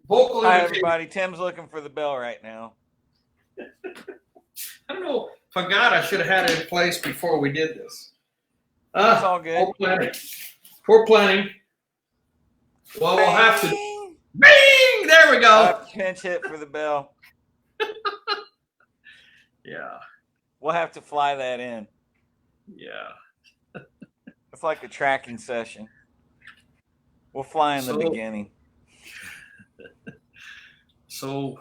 Vocal Hi, imitation. everybody. Tim's looking for the bell right now. I don't know. Forgot I should have had it in place before we did this. It's all good. Poor planning. Poor planning. Well, we'll have to. Bing! There we go. Pinch hit for the bell. Yeah. We'll have to fly that in. Yeah. It's like a tracking session. We'll fly in the beginning. So,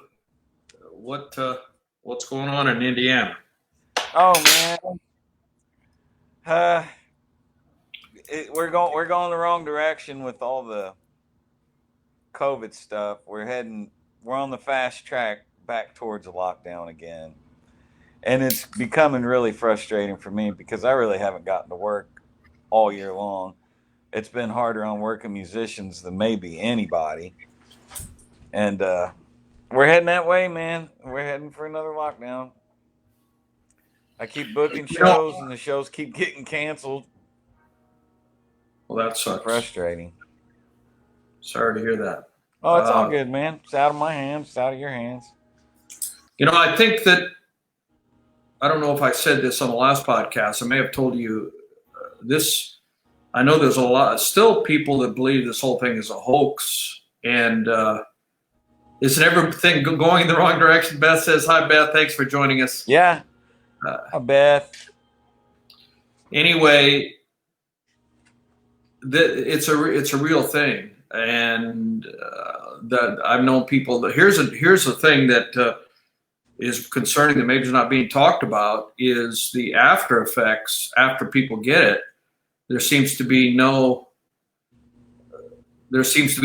what's going on in Indiana? Oh man, we're going the wrong direction with all the COVID stuff. We're on the fast track back towards a lockdown again, and it's becoming really frustrating for me because I really haven't gotten to work all year long. It's been harder on working musicians than maybe anybody, and we're heading that way, man. We're heading for another lockdown. I keep booking shows, and the shows keep getting canceled. Well, that sucks. It's frustrating. Sorry to hear that. Oh, it's all good, man. It's out of my hands. It's out of your hands. You know, I think that, I don't know if I said this on the last podcast. I may have told you this. I know there's still people that believe this whole thing is a hoax. And isn't everything going in the wrong direction? Beth says, hi, Beth. Thanks for joining us. Yeah. Hi, Beth. Anyway, it's a real thing. And that I've known people that here's a thing that is concerning that maybe is not being talked about is the after effects after people get it. There seems to be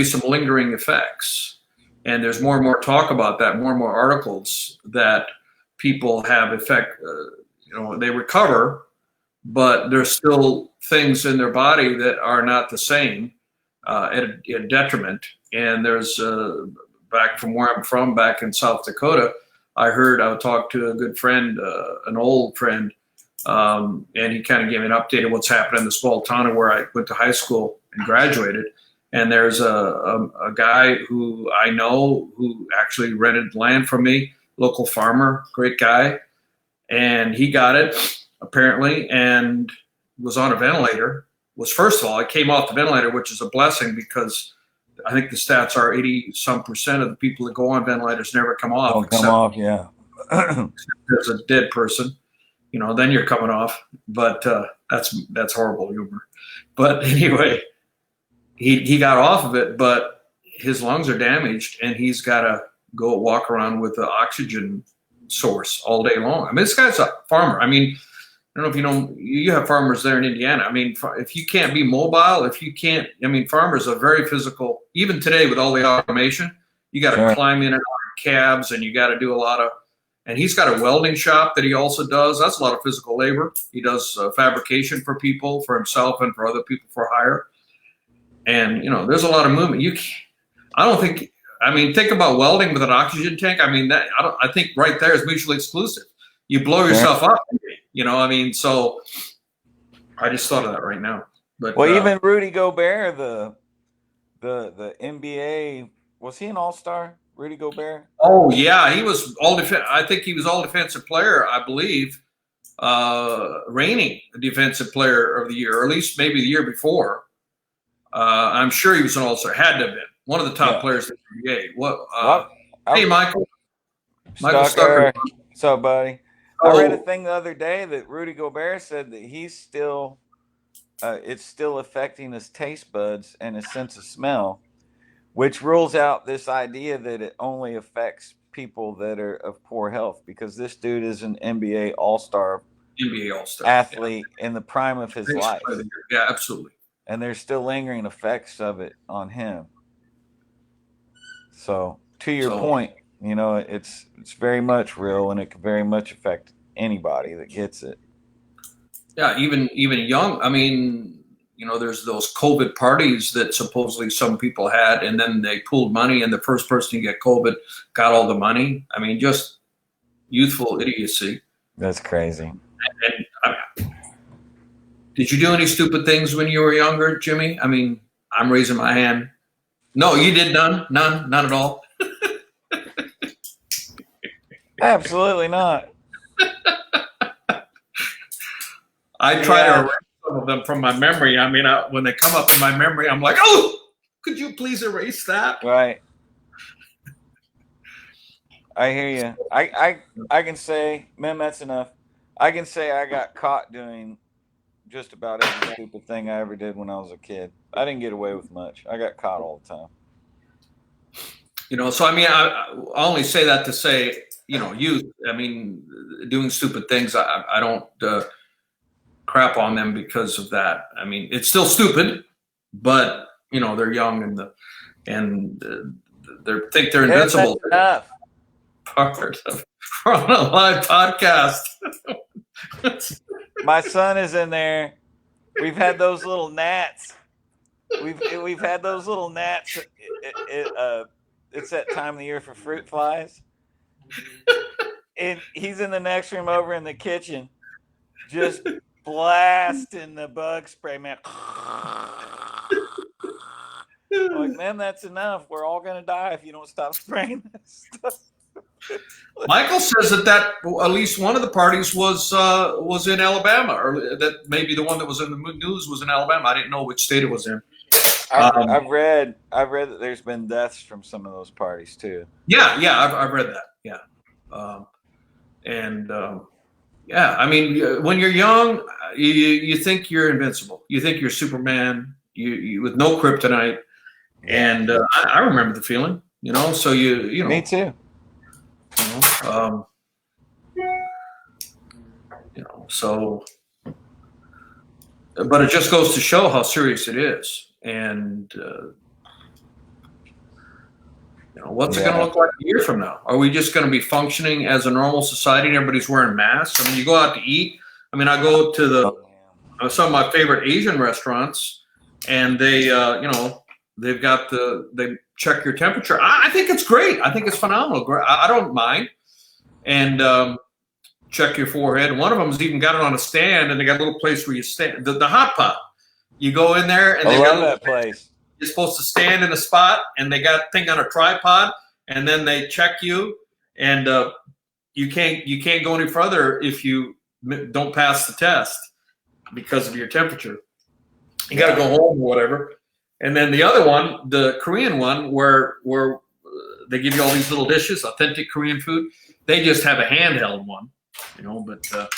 some lingering effects, and there's more and more talk about that, more and more articles that people have they recover, but there's still things in their body that are not the same, at a detriment. And there's back from where I'm from, back in South Dakota, I talked to a good friend, an old friend, and he kind of gave me an update of what's happened in the small town where I went to high school and graduated. And there's a guy who I know who actually rented land from me, local farmer, great guy. And he got it apparently and was on a ventilator. First of all, it came off the ventilator, which is a blessing because I think the stats are 80% of the people that go on ventilators never come off. Yeah. There's a dead person, then you're coming off. But that's horrible humor. But anyway, he got off of it, but his lungs are damaged, and he's got to go walk around with the oxygen source all day long. I mean, this guy's a farmer. I mean, I don't know if you know, you have farmers there in Indiana. I mean, if you can't be mobile, farmers are very physical. Even today with all the automation, you got to climb in and out of cabs, and you got to do a lot of, and he's got a welding shop that he also does. That's a lot of physical labor. He does fabrication for people, for himself, and for other people for hire. And, there's a lot of movement. Think about welding with an oxygen tank. I think right there is mutually exclusive. You blow yourself up, so I just thought of that right now. But even Rudy Gobert, the NBA, was he an all-star, Rudy Gobert? Oh yeah, he was I think he was all defensive player, I believe, reigning defensive player of the year, or at least maybe the year before. I'm sure he was an all-star. Had to have been one of the top players in the NBA. Hey, Michael Stucker. What's up, buddy? I read a thing the other day that Rudy Gobert said that he's still, it's still affecting his taste buds and his sense of smell, which rules out this idea that it only affects people that are of poor health, because this dude is an NBA all-star athlete in the prime of his life. Yeah, absolutely. And there's still lingering effects of it on him. So to your point, it's very much real, and it can very much affect anybody that gets it. Yeah, even young. There's those COVID parties that supposedly some people had, and then they pooled money, and the first person to get COVID got all the money. Just youthful idiocy. That's crazy. And did you do any stupid things when you were younger, Jimmy? I'm raising my hand. No, you did none at all. Absolutely not. I try to erase some of them from my memory. I mean, when they come up in my memory, I'm like, oh, could you please erase that? Right. I hear you. I can say, man, that's enough. I can say I got caught doing just about every stupid thing I ever did when I was a kid. I didn't get away with much. I got caught all the time. So I mean, I only say that to say, youth. I mean, doing stupid things. I don't crap on them because of that. I mean, it's still stupid, but they're young and they think they're invincible. Enough. Part of we're on a live podcast. My son is in there. We've had those little gnats. We've had those little gnats. It's that time of the year for fruit flies. And he's in the next room over in the kitchen, just blasting the bug spray, man. I'm like, man, that's enough. We're all gonna die if you don't stop spraying this stuff. Michael says that at least one of the parties was in Alabama, or that maybe the one that was in the news was in Alabama. I didn't know which state it was in. I've read that there's been deaths from some of those parties too. Yeah, I've read that. Yeah, yeah. I mean, when you're young, you think you're invincible. You think you're Superman. You with no kryptonite. And I remember the feeling. So you know. Me too. So, but it just goes to show how serious it is, and what's it going to look like a year from now? Are we just going to be functioning as a normal society and everybody's wearing masks? I mean, you go out to eat. I mean, I go to some of my favorite Asian restaurants, and they, they've got they check your temperature. I think it's great. I think it's phenomenal. I don't mind. And check your forehead. One of them's even got it on a stand, and they got a little place where you stand. The hot pot. You go in there, and I love that place. You're supposed to stand in a spot, and they got a thing on a tripod, and then they check you, and you can't go any further if you don't pass the test because of your temperature. You got to go home or whatever. And then the other one, the Korean one, where they give you all these little dishes, authentic Korean food. They just have a handheld one, But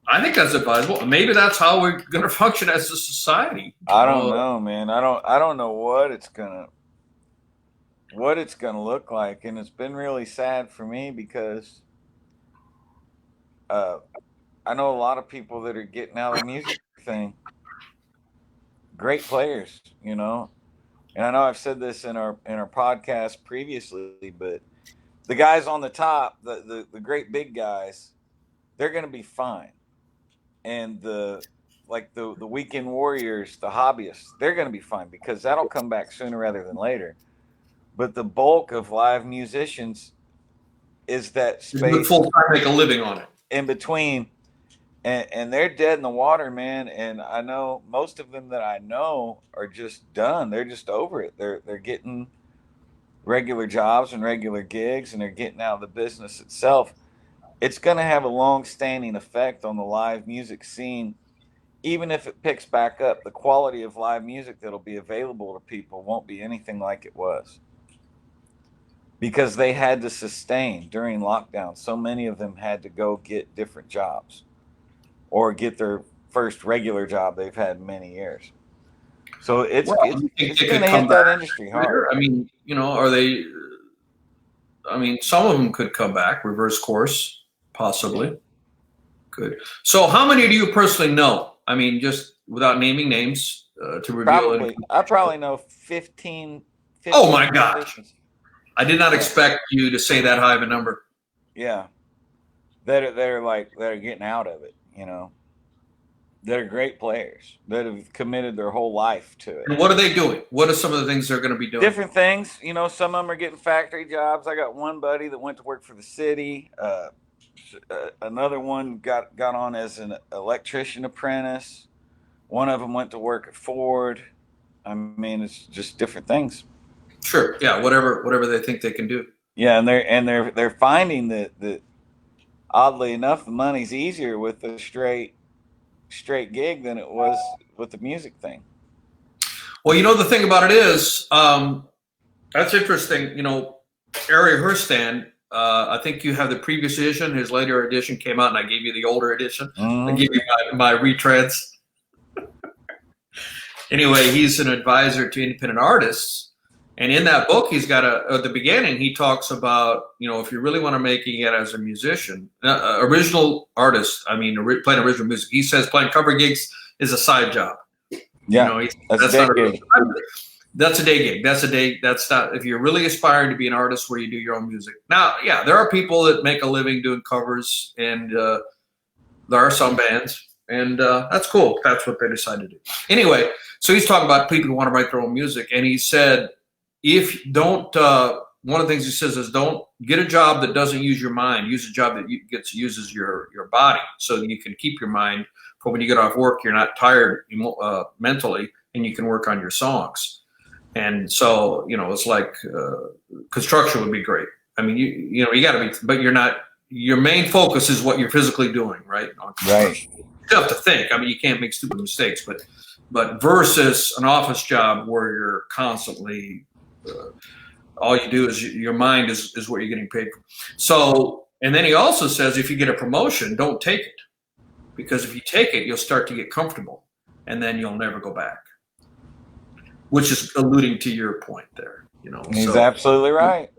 I think that's advisable. Maybe that's how we're going to function as a society. I don't know, man. I don't know what it's gonna look like, and it's been really sad for me because I know a lot of people that are getting out of the music thing. Great players, and I know I've said this in our podcast previously, but the guys on the top, the great big guys, they're going to be fine. And the weekend warriors, the hobbyists, they're going to be fine because that'll come back sooner rather than later. But the bulk of live musicians is that space full time, make a living on it in between, and they're dead in the water, man. And I know most of them that I know are just done. They're just over it. They're getting regular jobs and regular gigs, and they're getting out of the business itself. It's going to have a long-standing effect on the live music scene. Even if it picks back up, the quality of live music that'll be available to people won't be anything like it was. Because they had to sustain during lockdown. So many of them had to go get different jobs or get their first regular job they've had in many years. So it's going to hit that industry hard. I mean, are they? I mean, some of them could come back, reverse course, possibly. Good. So, how many do you personally know? I mean, just without naming names to reveal. I probably know 15. Oh my gosh! I did not expect you to say that high of a number. Yeah, that are getting out of it. That are great players that have committed their whole life to it. And what are they doing? What are some of the things they're going to be doing? Different things. Some of them are getting factory jobs. I got one buddy that went to work for the city. Another one got on as an electrician apprentice. One of them went to work at Ford. I mean, it's just different things. Sure. Yeah. Whatever they think they can do. Yeah, and they're finding that oddly enough, the money's easier with the straight gig than it was with the music thing. Well, the thing about it is, that's interesting. Ari Herstand, I think you have the previous edition. His later edition came out, and I gave you the older edition. I gave you my retreads. Anyway, he's an advisor to independent artists. And in that book, he's got at the beginning, he talks about, if you really want to make it as a musician, original artist, playing original music, he says playing cover gigs is a side job. Yeah, that's not a gig. That's a day gig. That's not, if you're really aspiring to be an artist where you do your own music. Now, yeah, there are people that make a living doing covers, and there are some bands, and that's cool. That's what they decide to do. Anyway, so he's talking about people who want to write their own music, and he said, one of the things he says is don't get a job that doesn't use your mind. Use a job that uses your body, so that you can keep your mind for when you get off work, you're not tired mentally, and you can work on your songs. And so, it's like construction would be great. You got to be, but you're not. Your main focus is what you're physically doing, right? Right. You have to think. You can't make stupid mistakes, but versus an office job where you're constantly, all you do is your mind is what you're getting paid for. So, and then he also says, if you get a promotion, don't take it, because if you take it, you'll start to get comfortable, and then you'll never go back. Which is alluding to your point there, He's absolutely right.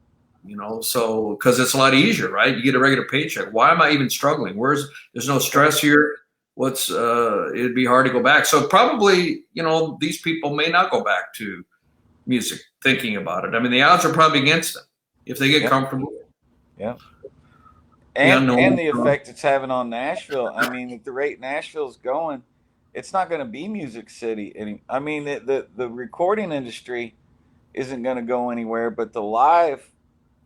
So because it's a lot easier, right? You get a regular paycheck. Why am I even struggling? There's no stress here. It'd be hard to go back. So probably, these people may not go back to music thinking about it. The odds are probably against them if they get comfortable. Yeah. And the effect it's having on Nashville. At the rate Nashville's going, it's not going to be Music City. The recording industry isn't going to go anywhere, but the live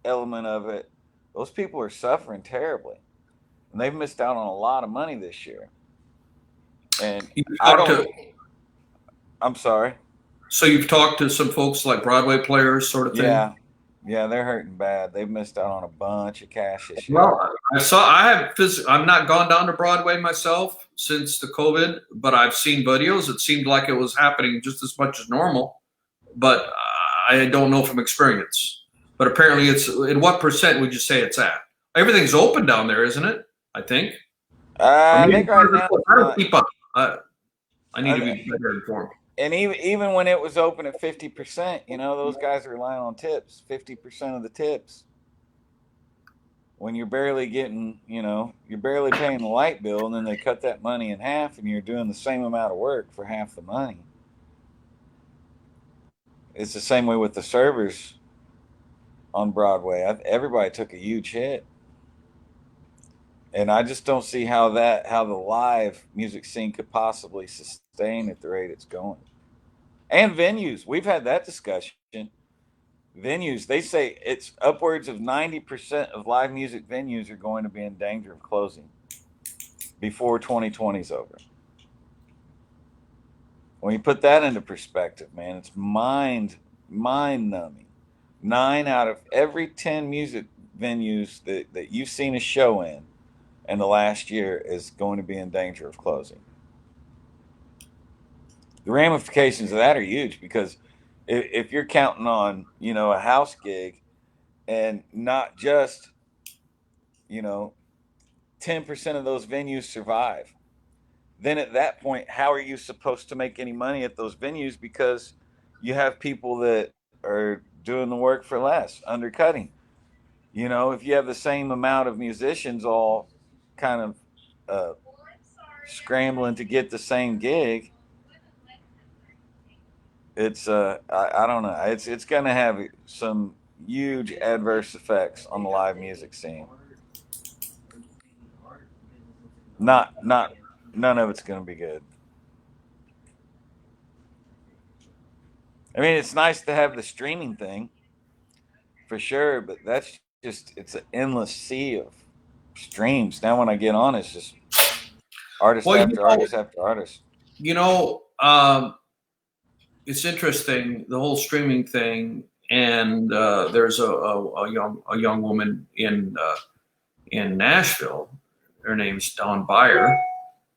element of it, those people are suffering terribly, and they've missed out on a lot of money this year. And I'm sorry. So you've talked to some folks like Broadway players, sort of thing. Yeah, they're hurting bad. They've missed out on a bunch of cash this year. Well, I've not gone down to Broadway myself since the COVID, but I've seen videos. It seemed like it was happening just as much as normal, but I don't know from experience. But apparently in what percent would you say it's at? Everything's open down there, isn't it? I think. I think right now. I don't keep up. I need to be better informed. And even when it was open at 50%, those guys are relying on tips, 50% of the tips. When you're barely getting, you're barely paying the light bill, and then they cut that money in half, and you're doing the same amount of work for half the money. It's the same way with the servers on Broadway. Everybody took a huge hit. And I just don't see how the live music scene could possibly sustain at the rate it's going. And venues, we've had that discussion. Venues, they say it's upwards of 90% of live music venues are going to be in danger of closing before 2020 is over. When you put that into perspective, man, it's mind numbing. 9 out of every 10 music venues that you've seen a show in the last year is going to be in danger of closing. The ramifications of that are huge, because if you're counting on, a house gig and not just, 10% of those venues survive, then at that point, how are you supposed to make any money at those venues? Because you have people that are doing the work for less, undercutting. If you have the same amount of musicians all kind of scrambling to get the same gig, it's I don't know. It's going to have some huge adverse effects on the live music scene. None of it's going to be good. It's nice to have the streaming thing, for sure, but that's it's an endless sea of streams. Now when I get on, it's just artist after artist after artist. It's interesting, the whole streaming thing. and there's a young woman in Nashville. Her name's Dawn Beyer,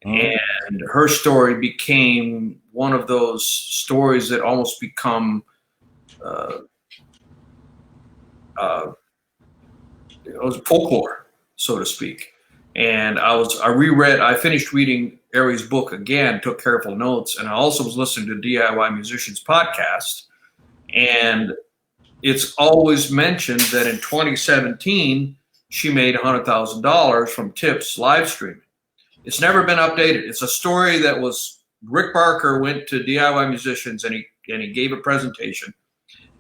and her story became one of those stories that almost become it was folklore, so to speak. And I finished reading Ari's book again, took careful notes, and I also was listening to DIY Musicians podcast. And it's always mentioned that in 2017, she made $100,000 from tips live streaming. It's never been updated. It's a story that was Rick Barker went to DIY Musicians and he gave a presentation,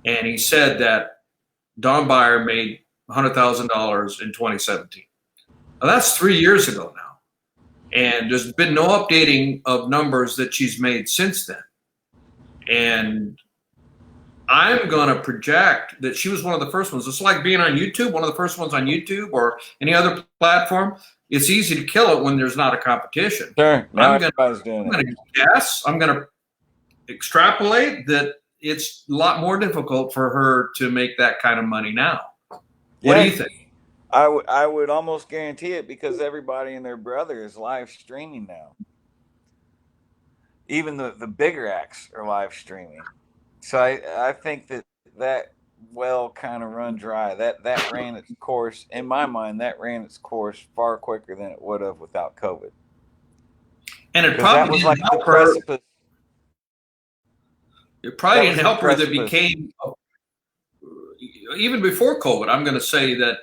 and he said that Dawn Beyer made $100,000 in 2017. Now, that's 3 years ago now, and there's been no updating of numbers that she's made since then. And I'm going to project that she was one of the first ones. It's like being on YouTube, one of the first ones on YouTube or any other platform. It's easy to kill it when there's not a competition. Sure. I'm going to guess, I'm going to extrapolate that it's a lot more difficult for her to make that kind of money now. What do you think? I would almost guarantee it, because everybody and their brother is live streaming now. Even the bigger acts are live streaming. So I think that well kind of run dry. That ran its course, in my mind, that ran its course far quicker than it would have without COVID. And it probably didn't help her. It probably didn't help her that became, even before COVID, I'm going to say that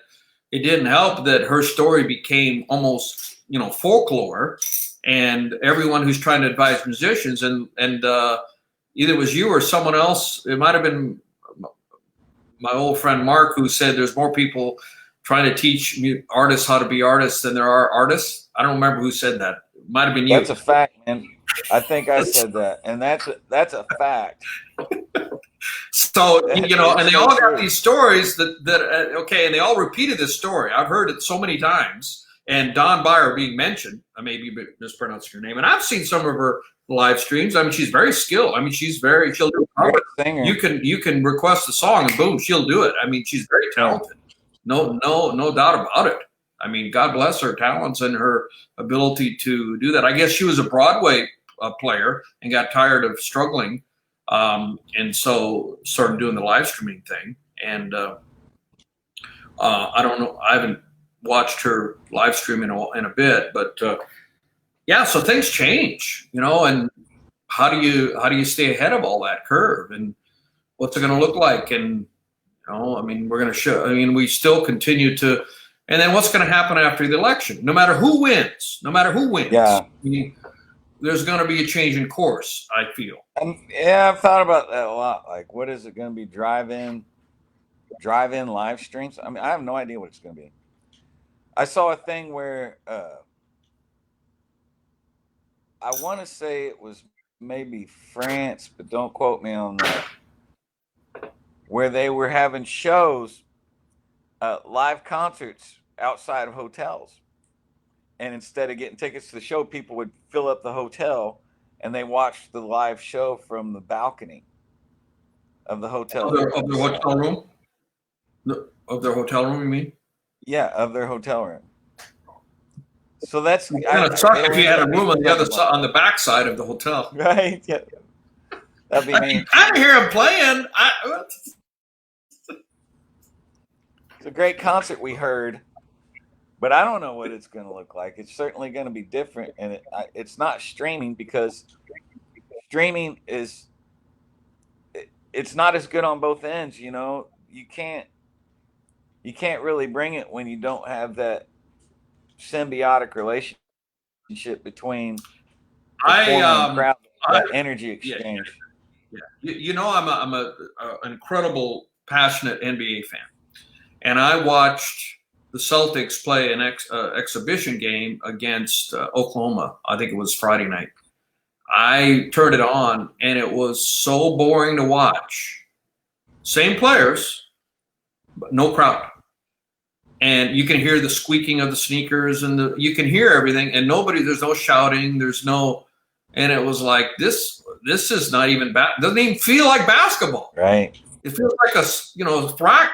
it didn't help that her story became almost, folklore, and everyone who's trying to advise musicians and either it was you or someone else, it might have been my old friend Mark, who said there's more people trying to teach artists how to be artists than there are artists. I don't remember who said that. It might have been you. That's a fact, man. I think I said that, and that's a fact. So, and they all got these stories that and they all repeated this story. I've heard it so many times, and Dawn Beyer being mentioned. I may be mispronouncing her name, and I've seen some of her live streams. I mean, she's very skilled. I mean, she'll do it. You can request a song and boom, she'll do it. I mean, she's very talented. No doubt about it. I mean, God bless her talents and her ability to do that. I guess she was a Broadway player and got tired of struggling, and so started doing the live streaming thing. And I don't know. I haven't watched her live stream in a bit, but yeah. So things change, and how do you stay ahead of all that curve, and what's it going to look like? And I mean, we're going to show. I mean, we still continue to. And then what's going to happen after the election? No matter who wins, yeah. I mean, there's going to be a change in course, I feel. Yeah, I've thought about that a lot. Like, what is it going to be? Drive-in live streams? I mean, I have no idea what it's going to be. I saw a thing where I want to say it was maybe France, but don't quote me on that, where they were having shows, live concerts outside of hotels. And instead of getting tickets to the show, people would fill up the hotel and they watched the live show from the balcony of the hotel. Of their hotel room? Of their hotel room, you mean? Yeah, of their hotel room. So that's kind of suck if you had a room on the other side, on the back side of the hotel. Right. Yeah. That'd be mean. I can hear him playing. It's a great concert we heard, but I don't know what it's going to look like. It's certainly going to be different, and it's not streaming, because streaming it's not as good on both ends. You can't really bring it when you don't have that symbiotic relationship between crowd, that energy exchange. Yeah. I'm an incredible, passionate NBA fan. And I watched the Celtics play an exhibition game against Oklahoma. I think it was Friday night. I turned it on, and it was so boring to watch. Same players, but no crowd. And you can hear the squeaking of the sneakers, and you can hear everything, and there's no shouting, and it was like, this is not even, doesn't even feel like basketball. Right. it feels like a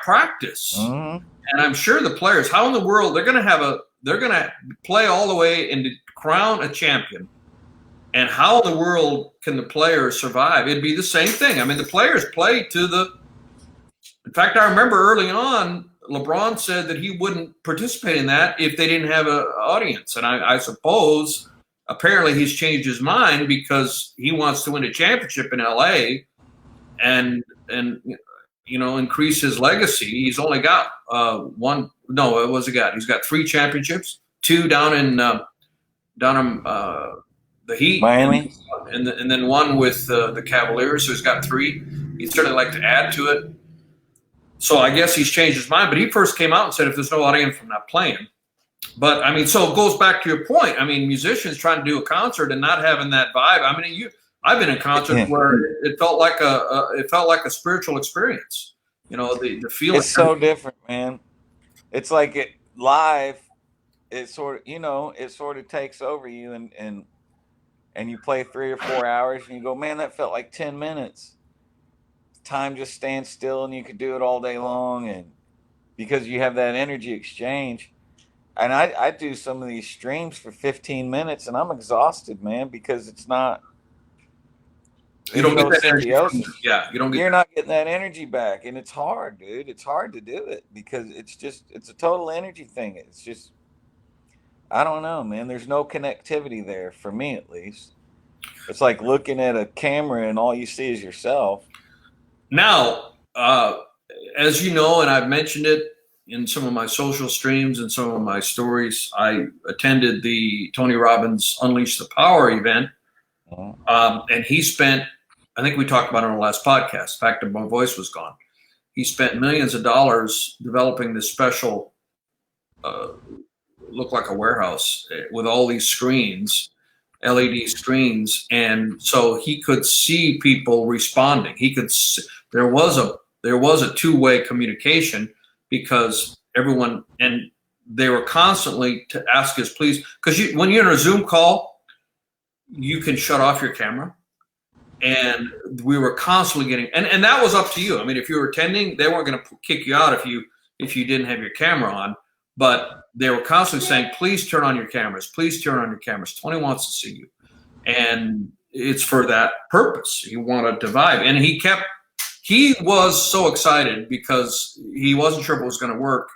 practice. Mm-hmm. And I'm sure the players, how in the world they're going to play all the way and crown a champion. And how in the world can the players survive? It'd be the same thing. I mean, the players play in fact, I remember early on, LeBron said that he wouldn't participate in that if they didn't have an audience. And I suppose apparently he's changed his mind because he wants to win a championship in LA and increase his legacy. He's only got one. No, what's he got? He's got 3 championships, 2 down in the Heat, Miami, and then 1 with the Cavaliers. So he's got 3. He'd certainly like to add to it. So I guess he's changed his mind. But he first came out and said, if there's no audience, I'm not playing. But I mean, so it goes back to your point. I mean, musicians trying to do a concert and not having that vibe. I mean, I've been in concerts where it felt like a spiritual experience. The feeling. It's so different, man. It's like it live. It sort of takes over you, and you play 3 or 4 hours, and you go, man, that felt like 10 minutes. Time just stands still, and you could do it all day long, and because you have that energy exchange. And I do some of these streams for 15 minutes, and I'm exhausted, man, because it's not. You don't get that energy. You don't get. You're not getting that energy back, and it's hard, dude. It's hard to do it because it's a total energy thing. It's just, I don't know, man. There's no connectivity there for me, at least. It's like looking at a camera and all you see is yourself. Now, as you know, and I've mentioned it in some of my social streams and some of my stories, I attended the Tony Robbins Unleash the Power event, and he spent, I think we talked about it on the last podcast. In fact, my voice was gone. He spent millions of dollars developing this special, looked like a warehouse with all these screens, LED screens, and so he could see people responding. He could see, there was a two-way communication because everyone, and they were constantly to ask us, please, because when you're in a Zoom call, you can shut off your camera, and we were constantly getting, and that was up to you. I mean, if you were attending, they weren't going to kick you out if you didn't have your camera on, but they were constantly saying, please turn on your cameras. Please turn on your cameras. Tony wants to see you. And it's for that purpose. He wanted to vibe. And he was so excited because he wasn't sure if it was going to work.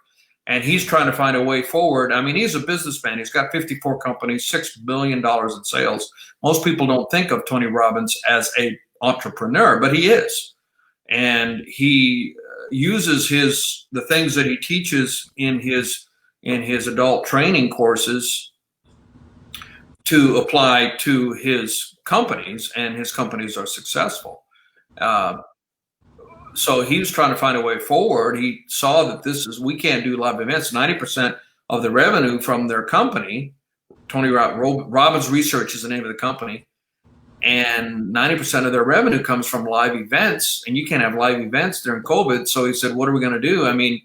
And he's trying to find a way forward. I mean, he's a businessman. He's got 54 companies, $6 billion in sales. Most people don't think of Tony Robbins as an entrepreneur, but he is. And he uses the things that he teaches in his adult training courses to apply to his companies, and his companies are successful. So he was trying to find a way forward. He saw that we can't do live events. 90% of the revenue from their company, Tony Robbins Research is the name of the company, and 90% of their revenue comes from live events, and you can't have live events during COVID. So he said, what are we going to do? I mean,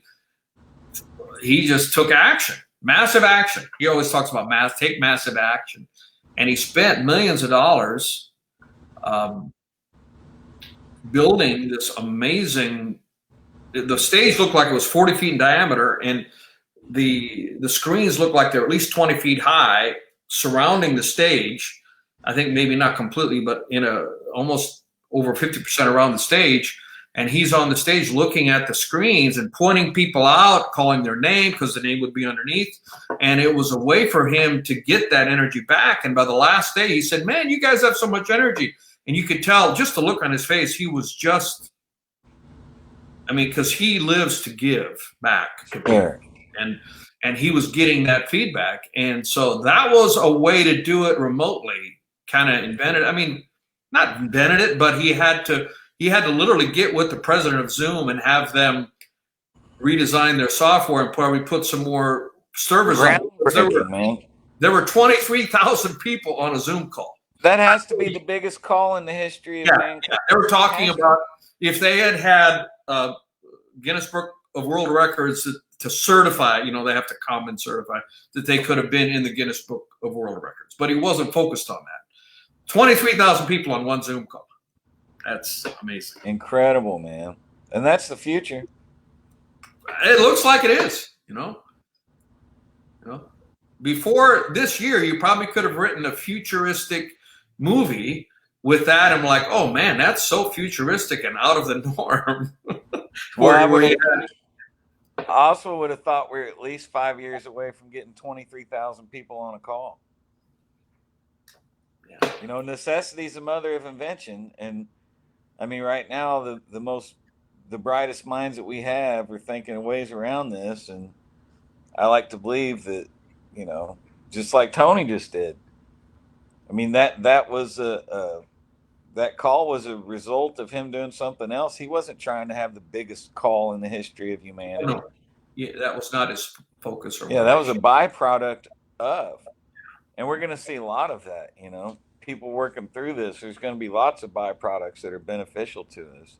he just took action, massive action. He always talks about take massive action. And he spent millions of dollars building this amazing, the stage looked like it was 40 feet in diameter, and the screens looked like they're at least 20 feet high surrounding the stage. I think maybe not completely, but almost over 50% around the stage. And he's on the stage looking at the screens and pointing people out, calling their name because the name would be underneath. And it was a way for him to get that energy back. And by the last day, he said, man, you guys have so much energy. And you could tell just the look on his face. He was just, I mean, because he lives to give back to people. And he was getting that feedback. And so that was a way to do it remotely, kind of invented. I mean, not invented it, but he had to literally get with the president of Zoom and have them redesign their software and probably put some more servers on. There were 23,000 people on a Zoom call. That has to be the biggest call in the history of mankind. Yeah. They were talking about if they had Guinness Book of World Records to certify, they have to come and certify that they could have been in the Guinness Book of World Records. But he wasn't focused on that. 23,000 people on one Zoom call. That's amazing. Incredible, man. And that's the future. It looks like it is, Before this year, you probably could have written a futuristic movie with that. I'm like, oh man, that's so futuristic and out of the norm. I also would have thought we're at least 5 years away from getting 23,000 people on a call. Yeah. Necessity is the mother of invention. And I mean, right now, the brightest minds that we have are thinking of ways around this. And I like to believe that, just like Tony just did. I mean, that was that call was a result of him doing something else. He wasn't trying to have the biggest call in the history of humanity. No. Yeah, that was not his focus. Yeah, that was a byproduct of. And we're going to see a lot of that, people working through this. There's going to be lots of byproducts that are beneficial to us.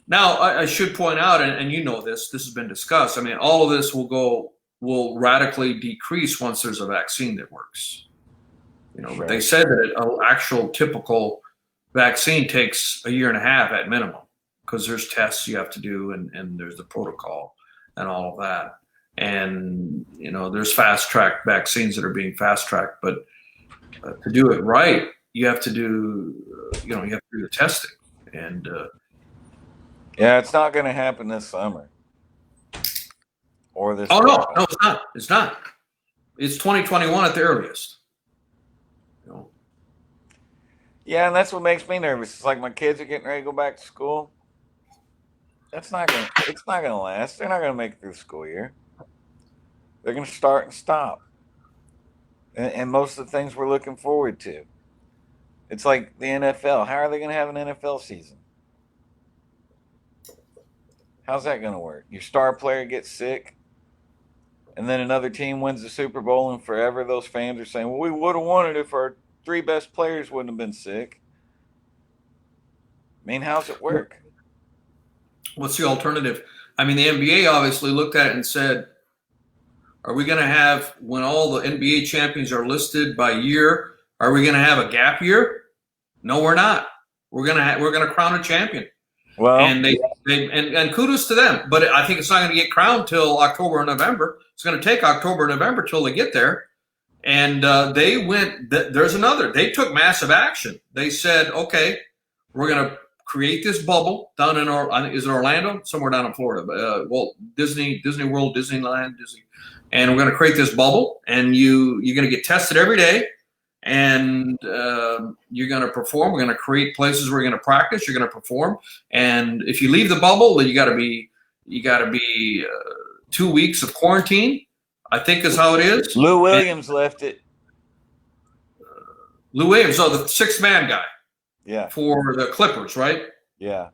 Now, I should point out, and this has been discussed. I mean, all of this will radically decrease once there's a vaccine that works. Sure. They said that an actual typical vaccine takes a year and a half at minimum, because there's tests you have to do and there's the protocol and all of that. And, there's fast track vaccines that are being fast tracked, but to do it right, you have to do, you have to do the testing. And yeah, it's not going to happen this summer or this. Oh, no, it's not. It's not. It's 2021 at the earliest. Yeah, and that's what makes me nervous. It's like my kids are getting ready to go back to school. It's not gonna last. They're not gonna make it through the school year. They're gonna start and stop. And most of the things we're looking forward to. It's like the NFL. How are they gonna have an NFL season? How's that gonna work? Your star player gets sick, and then another team wins the Super Bowl, and forever those fans are saying, well, we would have won it if our 3 best players wouldn't have been sick. I mean, how's it work? What's the alternative? I mean, the NBA obviously looked at it and said, are we going to have, when all the NBA champions are listed by year, are we going to have a gap year? No, we're not. We're going to crown a champion. Well, and and kudos to them, but I think it's not going to get crowned till October or November. It's going to take October or November till they get there. And they went, they took massive action. They said, okay, we're going to create this bubble down in, is it Orlando? Somewhere down in Florida. Disney World, Disneyland, Disney. And we're going to create this bubble, and you're going to get tested every day, and you're going to perform. We're going to create places where you're going to practice. You're going to perform. And if you leave the bubble, then you got to be 2 weeks of quarantine, I think is how it is. Lou Williams left it. Lou Williams, the sixth man guy. Yeah. For the Clippers, right? Yeah.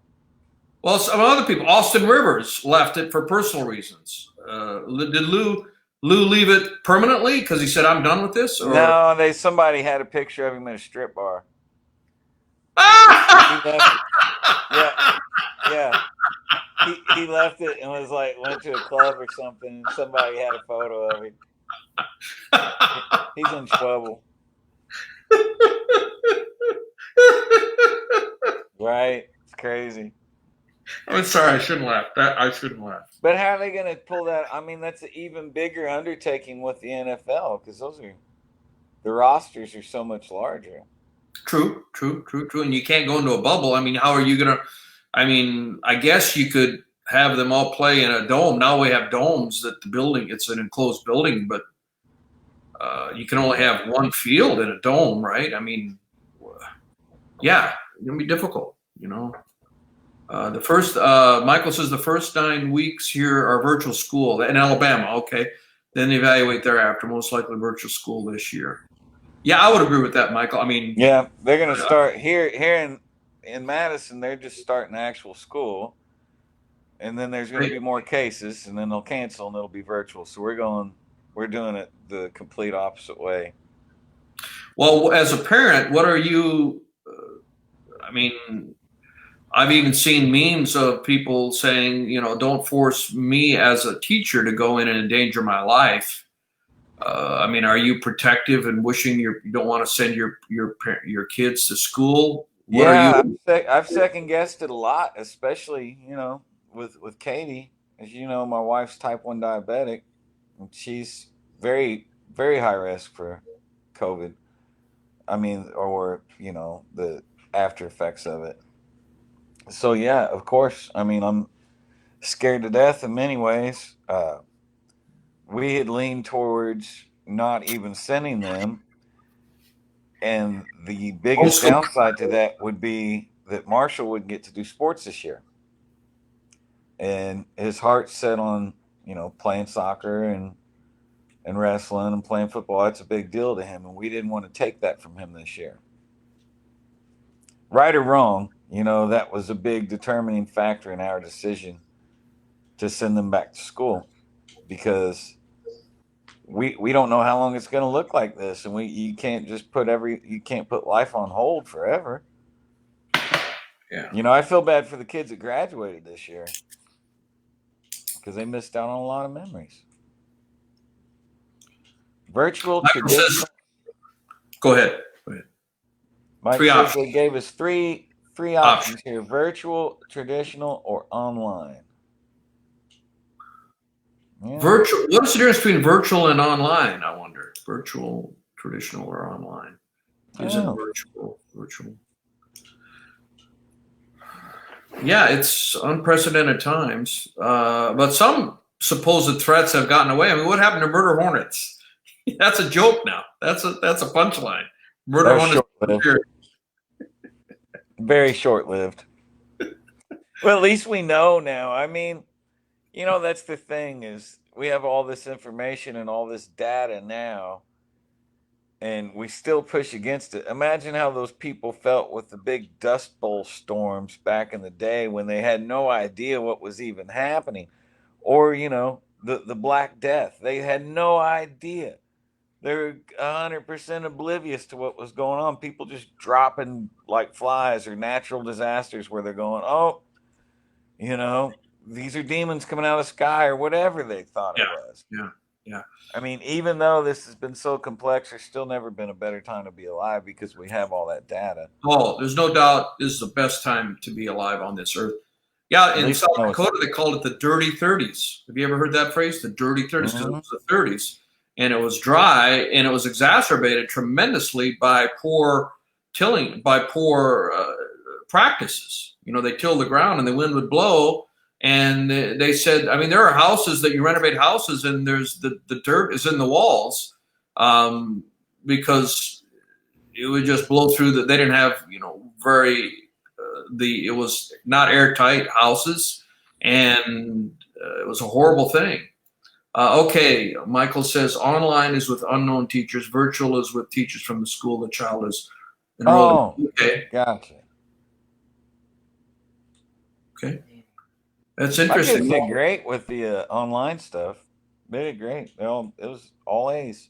Well, some other people, Austin Rivers left it for personal reasons. Did Lou leave it permanently because he said, I'm done with this? Or? No, somebody had a picture of him in a strip bar. He left it. Yeah. He left it and was like, went to a club or something, and somebody had a photo of him. He's in trouble. Right? It's crazy. I'm sorry, I shouldn't laugh. I shouldn't laugh. But how are they going to pull that? I mean, that's an even bigger undertaking with the NFL, because the rosters are so much larger. True. And you can't go into a bubble. I mean, how are you going to? I mean, I guess you could have them all play in a dome. Now we have domes that the building, it's an enclosed building, but you can only have one field in a dome, right? I mean, yeah, it's going to be difficult, The first, Michael says the first 9 weeks here are virtual school in Alabama. Okay. Then they evaluate thereafter, most likely virtual school this year. Yeah, I would agree with that, Michael. I mean, yeah, they're going to start here in Madison. They're just starting actual school, and then there's going to be more cases, and then they'll cancel and it'll be virtual. So we're doing it the complete opposite way. Well, as a parent, what are you, I mean, I've even seen memes of people saying, don't force me as a teacher to go in and endanger my life. I mean, are you protective and wishing you don't want to send your kids to school What are Yeah, you? I've second guessed it a lot, especially with Katie. As you know, my wife's type 1 diabetic, and she's very high risk for COVID. I mean, or the after effects of it. So yeah, of course. I mean, I'm scared to death in many ways. We had leaned towards not even sending them, and the biggest Also, downside to that would be that Marshall wouldn't get to do sports this year, and his heart's set on playing soccer and wrestling and playing football. That's a big deal to him, and we didn't want to take that from him this year. Right or wrong, that was a big determining factor in our decision to send them back to school, because we don't know how long it's going to look like this, and you can't just you can't put life on hold forever. yeah. I feel bad for the kids that graduated this year because they missed out on a lot of memories. Virtual, Michael says, traditional. go ahead. Go ahead. Mike Three says options. they gave us three options here: virtual, traditional, or online. Yeah. Virtual. What's the difference between virtual and online? I wonder. Virtual, traditional, or online? Is it Oh. virtual? Virtual. Yeah, it's unprecedented times. But some supposed threats have gotten away. I mean, what happened to murder hornets? That's a joke now. That's a punchline. Murder hornets. Short-lived. Very short-lived. Well, at least we know now. I mean, that's the thing, is we have all this information and all this data now, and we still push against it. Imagine how those people felt with the big Dust Bowl storms back in the day when they had no idea what was even happening. Or, the Black Death. They had no idea. They're 100% oblivious to what was going on. People just dropping like flies, or natural disasters where they're going, oh, these are demons coming out of the sky, or whatever they thought it was. Yeah. I mean, even though this has been so complex, there's still never been a better time to be alive because we have all that data. Oh, there's no doubt this is the best time to be alive on this earth. Yeah, in South Dakota, they called it the dirty 30s. Have you ever heard that phrase, the dirty 30s? Because it was the 30s, and it was dry, and it was exacerbated tremendously by poor tilling, by poor practices. They till the ground, and the wind would blow. And they said, I mean, there are houses that you renovate houses, and there's the dirt is in the walls because it would just blow through. That they didn't have, it was not airtight houses, and it was a horrible thing. Okay, Michael says online is with unknown teachers, virtual is with teachers from the school the child is enrolled in. Okay, gotcha. Okay. That's interesting. My kids did great with the online stuff. They did great. It was all A's.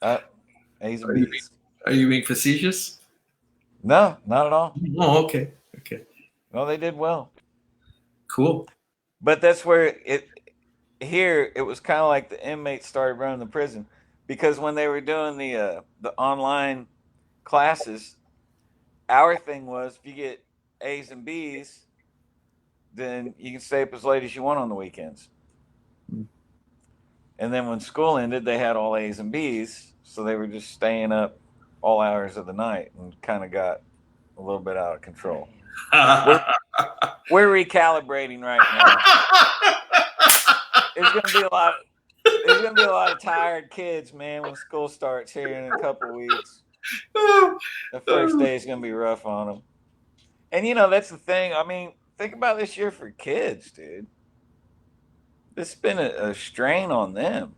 A's and B's. Are you being facetious? No, not at all. Oh, okay. No, they did well. Cool. But that's where it was kind of like the inmates started running the prison, because when they were doing the online classes, our thing was, if you get A's and B's, then you can stay up as late as you want on the weekends. And then when school ended, they had all A's and B's, so they were just staying up all hours of the night, and kind of got a little bit out of control. We're recalibrating right now. There's gonna be a lot of tired kids, man, when school starts here in a couple weeks. The first day is gonna be rough on them. And that's the thing. I mean, think about this year for kids, dude. This has been a strain on them.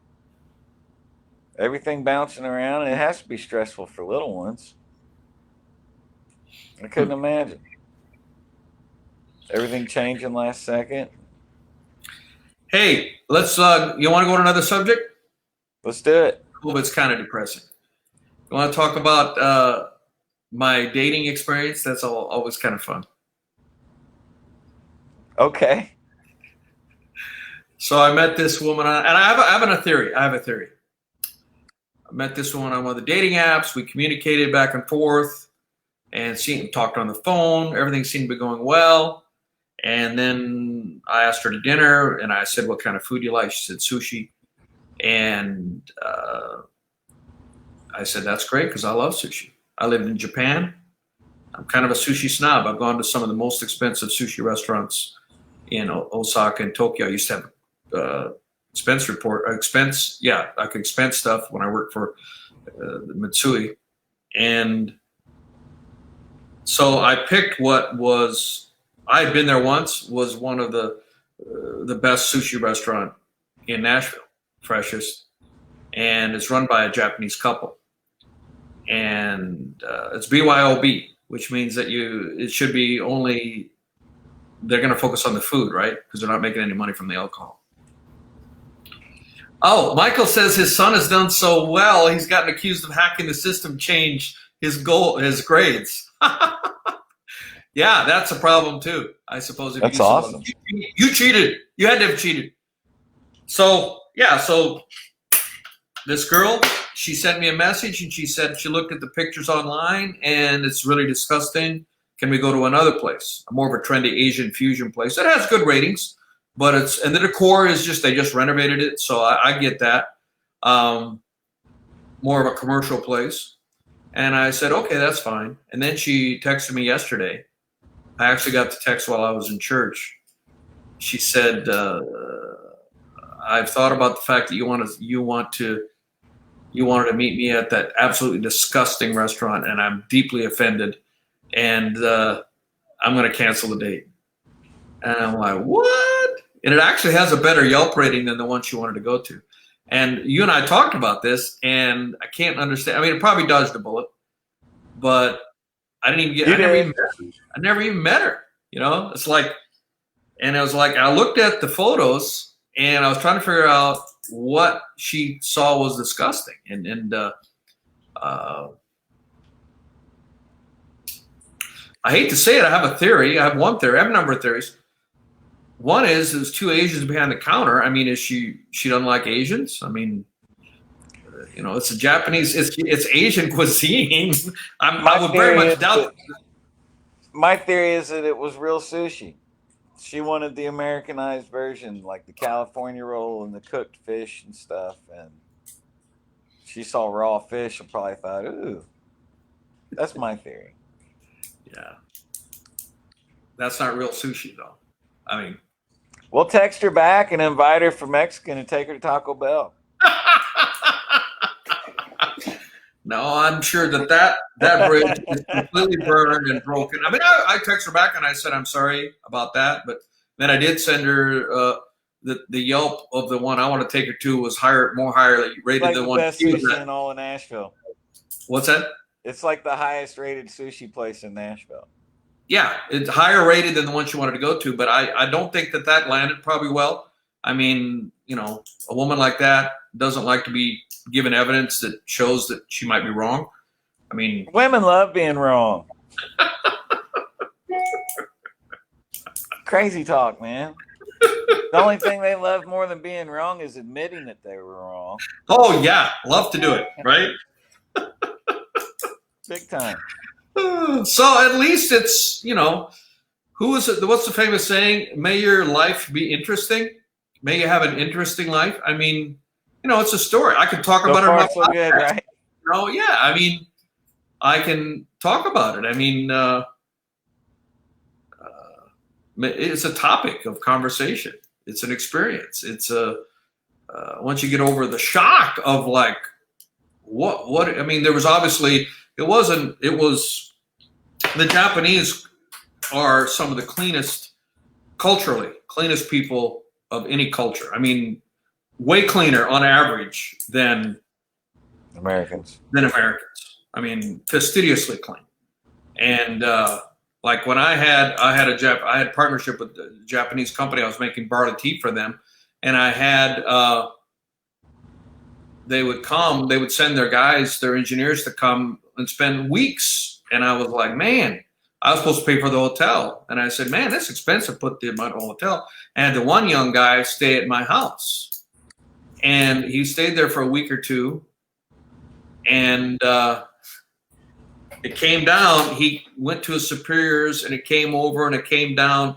Everything bouncing around, and it has to be stressful for little ones. I couldn't imagine. Everything changing last second. Hey, let's. You want to go to another subject? Let's do it. Well, it's kind of depressing. You want to talk about my dating experience? That's always kind of fun. Okay. So I met this woman, and I have a theory. I met this one on one of the dating apps. We communicated back and forth and talked on the phone. Everything seemed to be going well. And then I asked her to dinner, and I said, what kind of food do you like? She said, sushi. And I said, that's great, because I love sushi. I lived in Japan. I'm kind of a sushi snob. I've gone to some of the most expensive sushi restaurants in Osaka and Tokyo. I used to have I could expense stuff when I worked for Mitsui. And so I picked I had been there once, was one of the best sushi restaurant in Nashville, freshest. And it's run by a Japanese couple. And it's BYOB, which means that it should be only, they're going to focus on the food, right? Because they're not making any money from the alcohol. Oh, Michael says his son has done so well, he's gotten accused of hacking the system, changed his grades. Yeah, that's a problem too, I suppose. If that's awesome. You cheated. You had to have cheated. So, yeah, this girl, she sent me a message and she said she looked at the pictures online and it's really disgusting. Can we go to another place? More of a trendy Asian fusion place. It has good ratings, but and the decor is they just renovated it. So I get that. More of a commercial place. And I said, okay, that's fine. And then she texted me yesterday. I actually got the text while I was in church. She said, I've thought about the fact that you wanted to meet me at that absolutely disgusting restaurant, and I'm deeply offended, and I'm going to cancel the date. And I'm like, what? And it actually has a better Yelp rating than the one she wanted to go to. And you and I talked about this, and I can't understand. I mean, it probably dodged a bullet, but I never even met her. You know, it's like, and it was like, I looked at the photos and I was trying to figure out what she saw was disgusting. And I hate to say it, I have a theory. I have one theory. I have a number of theories. One is there's two Asians behind the counter. I mean, is she doesn't like Asians? I mean, you know, it's a Japanese, it's Asian cuisine. I would very much doubt. My theory is that it was real sushi. She wanted the Americanized version, like the California roll and the cooked fish and stuff. And she saw raw fish and probably thought, ooh, that's my theory. Yeah. That's not real sushi, though. I mean, we'll text her back and invite her for Mexican and take her to Taco Bell. No, I'm sure that bridge is completely burned and broken. I mean, I texted her back and I said, I'm sorry about that. But then I did send her the Yelp of the one I want to take her to was more higher rated like than the one. Best sushi in all of Nashville. What's that? It's like the highest rated sushi place in Nashville. Yeah, it's higher rated than the one she wanted to go to. But I don't think that landed probably well. I mean, you know, a woman like that doesn't like to be given evidence that shows that she might be wrong. I mean, women love being wrong. Crazy talk, man. The only thing they love more than being wrong is admitting that they were wrong. Oh yeah, love to do it, right? Big time. So at least it's, you know, what's the famous saying? May your life be interesting. May you have an interesting life. I mean, you know, it's a story. I could talk about it. So good, right? You know, yeah. I mean, I can talk about it. I mean, it's a topic of conversation. It's an experience. It's once you get over the shock of like, what? I mean, there was obviously it was the Japanese are some of the cleanest people of any culture. I mean, way cleaner on average than Americans. I mean, fastidiously clean. And like when I had partnership with a Japanese company. I was making barley tea for them, and I had they would send their engineers to come and spend weeks. And I was like, man, I was supposed to pay for the hotel. And I said, man, that's expensive, put the amount of hotel. And the one young guy stay at my house. And he stayed there for a week or two. and it came down. He went to his superiors, and it came over, and it came down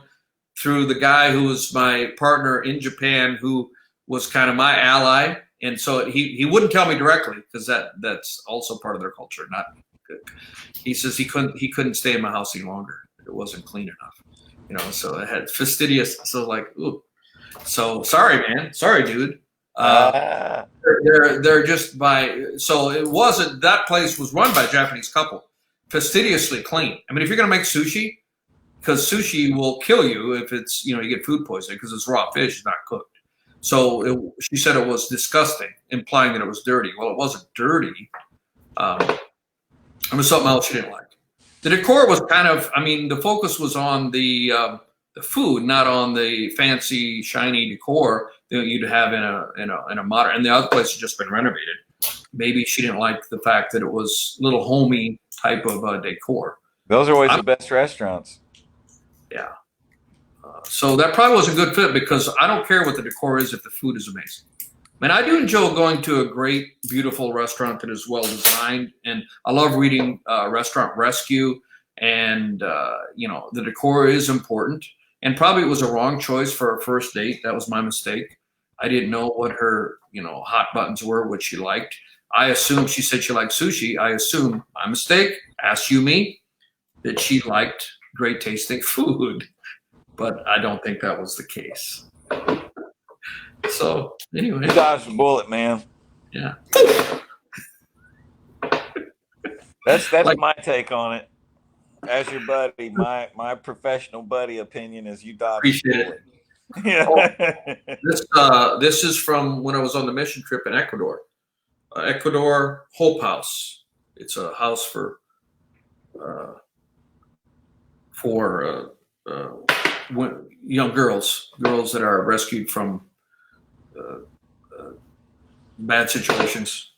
through the guy who was my partner in Japan, who was kind of my ally. And so he wouldn't tell me directly, because that's also part of their culture. Not good. He says he couldn't stay in my house any longer. It wasn't clean enough, so it had fastidious. So like, ooh, so sorry, man. Sorry, dude. They're just so it wasn't, that place was run by a Japanese couple, fastidiously clean. I mean, if you're going to make sushi, because sushi will kill you if it's, you get food poisoning because it's raw fish, it's not cooked. So she said it was disgusting, implying that it was dirty. Well, it wasn't dirty. It was something else she didn't like. The decor was kind of, the focus was on the food, not on the fancy, shiny decor that you'd have in a modern. And the other place had just been renovated. Maybe she didn't like the fact that it was a little homey type of decor. Those are always the best restaurants. Yeah. So that probably was a good fit, because I don't care what the decor is if the food is amazing. Man, I do enjoy going to a great, beautiful restaurant that is well designed, and I love reading Restaurant Rescue, and the decor is important. And probably it was a wrong choice for a first date. That was my mistake. I didn't know what her hot buttons were, what she liked. I assumed she said she liked sushi. I assumed, my mistake, asked me, that she liked great tasting food. But I don't think that was the case. So anyway, you dodged a bullet, man. Yeah, that's like, my take on it. As your buddy, my professional buddy opinion is you dodged appreciate a bullet. It. This is from when I was on the mission trip in Ecuador. Ecuador Hope House. It's a house for young girls that are rescued from bad situations.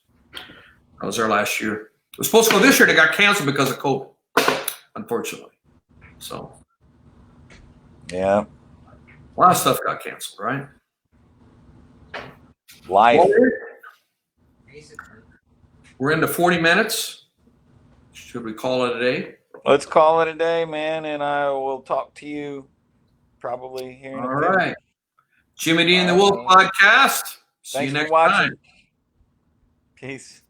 I was there last year. It was supposed to go this year. They got canceled because of COVID, unfortunately. So, yeah, a lot of stuff got canceled, right? Life. We're into 40 minutes. Should we call it a day? Let's call it a day, man, and I will talk to you probably here in a bit. All right. Jimi D and the Wolf podcast. See you next time. Peace.